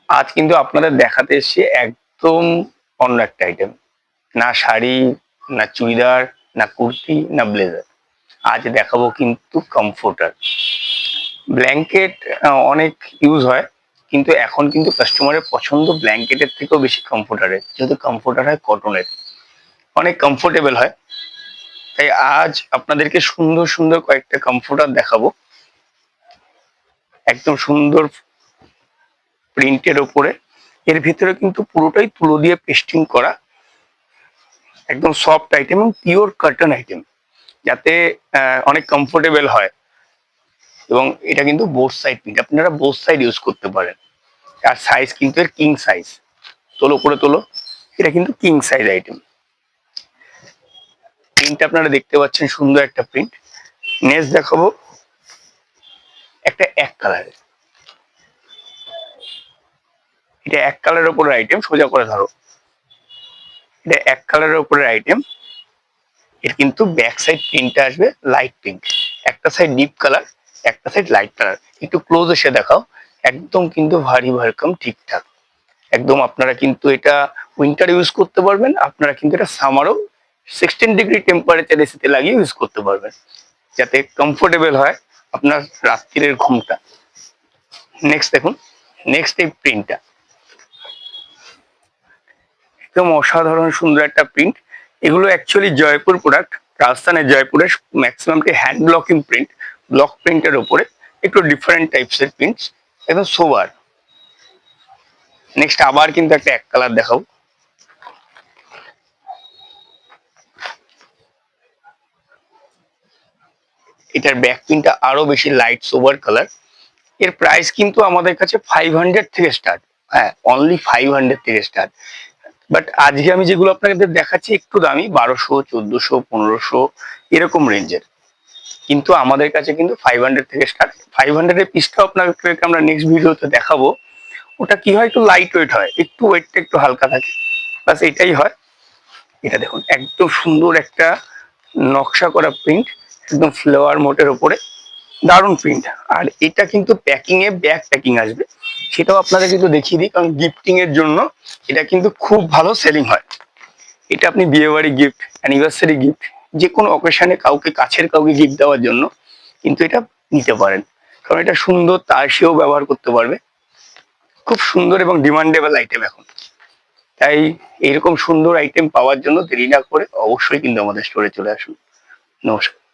আজ কিন্তু আপনাদের দেখাতে এসেছি একদম অন্য একটা আইটেম। না শাড়ি, না চুড়িদার, না কুর্তি, না ব্লেজার। আজ দেখাবো কিন্তু কমফোর্টার। ব্ল্যাঙ্কেট অনেক ইউজ হয়, কিন্তু এখন কিন্তু কাস্টমারের পছন্দ ব্ল্যাঙ্কেটের থেকেও বেশি কমফোর্টারের, যেহেতু কমফোর্টার হয় কটনের, অনেক কমফোর্টেবল হয়। তাই আজ আপনাদেরকে সুন্দর সুন্দর কয়েকটা কমফোর্টার দেখাবো, একদম সুন্দর প্রিন্টের ওপরে। এর ভিতরে কিন্তু পুরোটাই তুলো দিয়ে পেস্টিং করা, একদম সফট আইটেম এবং পিওর কটন আইটেম, যাতে অনেক কমফোর্টেবল হয়। এবং এটা কিন্তু বোথ সাইড প্রিন্ট, আপনারা বোথ সাইড ইউজ করতে পারেন। আর সাইজ কিন্তু এর কিং সাইজ। তোলো করে তোলো, এটা কিন্তু কিং সাইজ আইটেম। প্রিন্ট আপনারা দেখতে পাচ্ছেন, সুন্দর একটা প্রিন্ট। নেক্সট দেখাবো একটা এক কালারের, এটা এক কালারের উপরের আইটেম। সোজা করে ধরো, এটা এক কালারের উপরের আইটেম। এর কিন্তু ব্যাক সাইড প্রিন্টটা আসবে লাইট পিঙ্ক, একটা সাইড ডিপ কালার, একটা সাইড লাইট কালার। একটু ক্লোজ এসে দেখাও, একদম কিন্তু ভারী ভরকম ঠিকঠাক। একদম আপনারা কিন্তু এটা উইন্টার ইউজ করতে পারবেন, আপনারা কিন্তু এটা সামারও 16 ডিগ্রি টেম্পারেচার এসিতে লাগিয়ে ইউজ করতে পারবেন, যাতে কমফোর্টেবল হয় আপনার রাত্রির ঘুমটা। নেক্সট দেখুন, নেক্সট এই প্রিন্টটা একদম অসাধারণ সুন্দর একটা প্রিন্ট। এগুলো অ্যাকচুয়ালি জয়পুর প্রোডাক্ট, রাজস্থানের জয়পুরের ম্যাক্সিমামটি হ্যান্ড ব্লকিং প্রিন্ট, ব্লক প্রিন্টের উপরে একটু ডিফারেন্ট টাইপস এর প্রিন্টস, একদম সোবার। নেক্সট আবার কিন্তু একটা এক কালার দেখাবো, এটার ব্যাক প্রিন্টটা আরো বেশি লাইট সোবার কালার। এর প্রাইস কিন্তু আমাদের কাছে 500 থেকে স্টার্ট, হ্যাঁ অনলি 500 থেকে স্টার্ট। বাট আজকে আমি যেগুলো আপনাদের দেখাচ্ছি একটু দামি, 1200, 1400, 1500 এরকম রেঞ্জের। কিন্তু আমাদের কাছে কিন্তু 500 থেকে স্টার্ট। 500 এর পিসটাও আপনাদেরকে আমরা নেক্সট ভিডিওতে দেখাবো। ওটা কি হয়, একটু লাইট ওয়েট হয়, একটু ওয়েটটা একটু হালকা থাকে, বাস এটাই হয়। এটা দেখুন, একদম সুন্দর একটা নকশা করা প্রিন্ট, একদম ফ্লাওয়ার মোটের ওপরে, দারুণ প্রিন্ট। আর এটা কিন্তু প্যাকিং এ ব্যাক প্যাকিং আসবে, সেটাও আপনাদের কিন্তু দেখিয়ে দিই, কারণ গিফটিং এর জন্য এটা কিন্তু খুব ভালো সেলিং হয়। এটা আপনি বিয়ে বাড়ি গিফট, অ্যানিভার্সারি গিফট, যে কোনো অকেশনে কাউকে, কাছের কাউকে গিফট দেওয়ার জন্য কিন্তু এটা নিতে পারেন, কারণ এটা সুন্দর, তার সেও ব্যবহার করতে পারবে। খুব সুন্দর এবং ডিমান্ডেবল আইটেম এখন। তাই এরকম সুন্দর আইটেম পাওয়ার জন্য দেরি না করে অবশ্যই কিন্তু আমাদের স্টোরে চলে আসুন। নমস্কার।